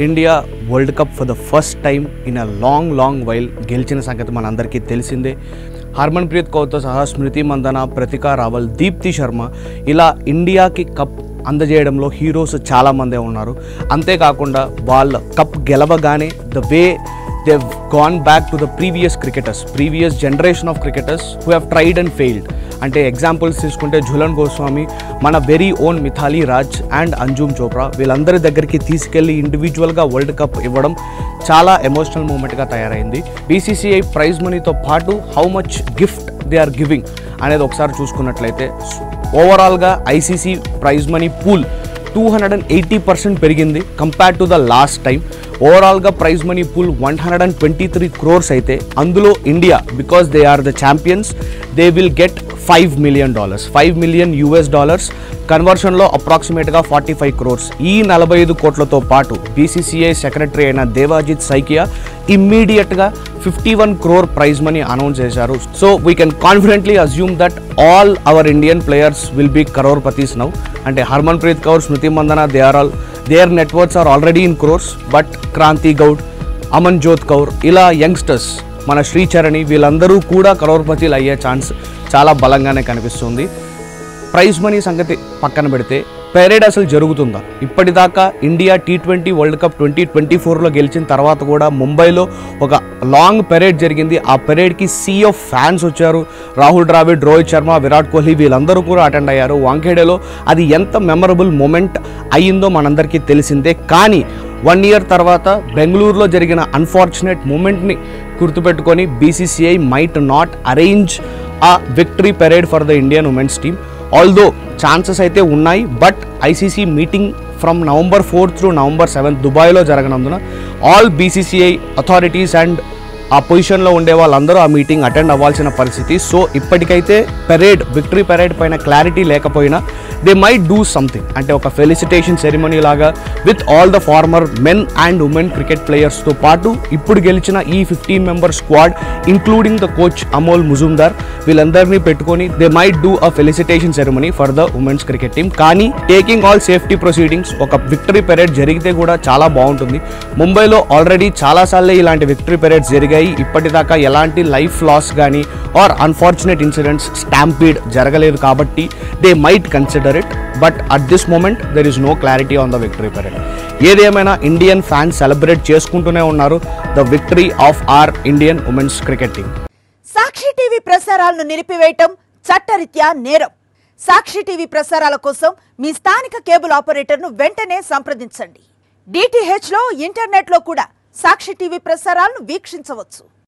India world cup for the first time in a long while గెలిచిన సంగతి మనందరికీ తెలిసిందే. హర్మన్ప్రీత్ కౌర్తో సహా స్మృతి మందన, ప్రతికా రావల్, దీప్తి శర్మ ఇలా ఇండియాకి కప్ అందజేయడంలో హీరోస్ చాలామందే ఉన్నారు. అంతేకాకుండా వాళ్ళ కప్ గెలవగానే the way they've gone back to the previous generation of cricketers who have tried and failed. అంటే ఎగ్జాంపుల్స్ తీసుకుంటే ఝులన్ గోస్వామి, మన very own Mithali Raj and Anjum Chopra వీళ్ళందరి దగ్గరికి తీసుకెళ్లి ఇండివిజువల్గా వరల్డ్ కప్ ఇవ్వడం చాలా ఎమోషనల్ మూమెంట్గా తయారైంది. బీసీసీఐ ప్రైజ్ మనీతో పాటు how much gift they are giving అనేది ఒకసారి చూసుకున్నట్లయితే ఓవరాల్గా ఐసీసీ ప్రైజ్ మనీ పూల్ 280% పెరిగింది compare to the last time. ఓవరాల్గా ప్రైజ్ మనీ పూల్ 123 crores అయితే అందులో India, because they are the champions, they will get $5 million, $5 million కన్వర్షన్లో అప్రాక్సిమేట్గా 45 crores. ఈ 45 కోట్లతో పాటు బీసీసీఐ సెక్రటరీ అయిన దేవాజిత్ సైకియా ఇమ్మీడియట్గా 51 crore ప్రైజ్ మనీ అనౌన్స్ చేశారు. So we can confidently assume that all our Indian players will be crorepathies now. అంటే Harmanpreet Kaur, Smriti Mandhana, their networks are already in crores, but Kranti Goud, Amanjot Kaur ఇలా యంగ్స్టర్స్, మన శ్రీచరణి వీళ్ళందరూ కూడా crorepathiలు అయ్యే ఛాన్స్ చాలా బలంగానే కనిపిస్తుంది. ప్రైజ్ మనీ సంగతి పక్కన పెడితే పెరేడ్ అసలు జరుగుతుందా? ఇప్పటిదాకా ఇండియా T20 వరల్డ్ కప్ 2024లో గెలిచిన తర్వాత కూడా ముంబైలో ఒక లాంగ్ పెరేడ్ జరిగింది. ఆ పెరేడ్కి సీ ఆఫ్ ఫ్యాన్స్ వచ్చారు. రాహుల్ ద్రావిడ్, రోహిత్ శర్మ, విరాట్ కోహ్లీ వీళ్ళందరూ కూడా అటెండ్ అయ్యారు. వాంఖేడేలో అది ఎంత మెమరబుల్ మూమెంట్ అయ్యిందో మనందరికీ తెలిసిందే. కానీ 1 year తర్వాత బెంగళూరులో జరిగిన అన్ఫార్చునేట్ మూమెంట్ని గుర్తుపెట్టుకొని బీసీసీఐ మైట్ నాట్ అరేంజ్ ఆ victory parade for the Indian women's team. Although chances అయితే ఉన్నాయి, but ICC meeting from November 4th through November 7th దుబాయ్లో జరగనందున ఆల్ బీసీసీఐ అథారిటీస్ అండ్ ఆ పొజిషన్లో ఉండే వాళ్ళందరూ ఆ మీటింగ్ అటెండ్ అవ్వాల్సిన పరిస్థితి. సో ఇప్పటికైతే విక్టరీ పెరేడ్ పైన క్లారిటీ లేకపోయినా దే మైట్ డూ సంథింగ్, అంటే ఒక ఫెలిసిటేషన్ సెరిమనీ లాగా with all the former men and women cricket ప్లేయర్స్తో పాటు ఇప్పుడు గెలిచిన ఈ 15-member squad including the coach Amol Muzumdar వీళ్ళందరినీ పెట్టుకొని they might do a felicitation ceremony for the women's cricket team. కానీ టేకింగ్ ఆల్ సేఫ్టీ ప్రొసీడింగ్స్ ఒక విక్టరీ పెరేడ్ జరిగితే కూడా చాలా బాగుంటుంది. ముంబైలో ఆల్రెడీ చాలాసార్లే ఇలాంటి విక్టరీ పెరేడ్స్ జరిగాయి. ఇప్పటిదాకా ఎలాంటి లైఫ్ లాస్ కానీ ఆర్ అన్ఫార్చునేట్ ఇన్సిడెంట్స్, స్టాంపీడ్ జరగలేదు కాబట్టి they might consider it. But at this moment there is no clarity on the victory parade. ఏదేమైనా ఇండియన్ ఫ్యాన్స్ సెలబ్రేట్ చేసుకుంటూనే ఉన్నారు the victory of our Indian women's cricket team. Sakshi TV ప్రసారాలను నిలిపివేయటం చట్టరీత్యా నేరం. సాక్షి TV ప్రసారాల కోసం మీ స్థానిక కేబుల్ ఆపరేటర్ను వెంటనే సంప్రదించండి. DTH లో, ఇంటర్నెట్లో కూడా సాక్షి టీవీ ప్రసారాలను వీక్షించవచ్చు.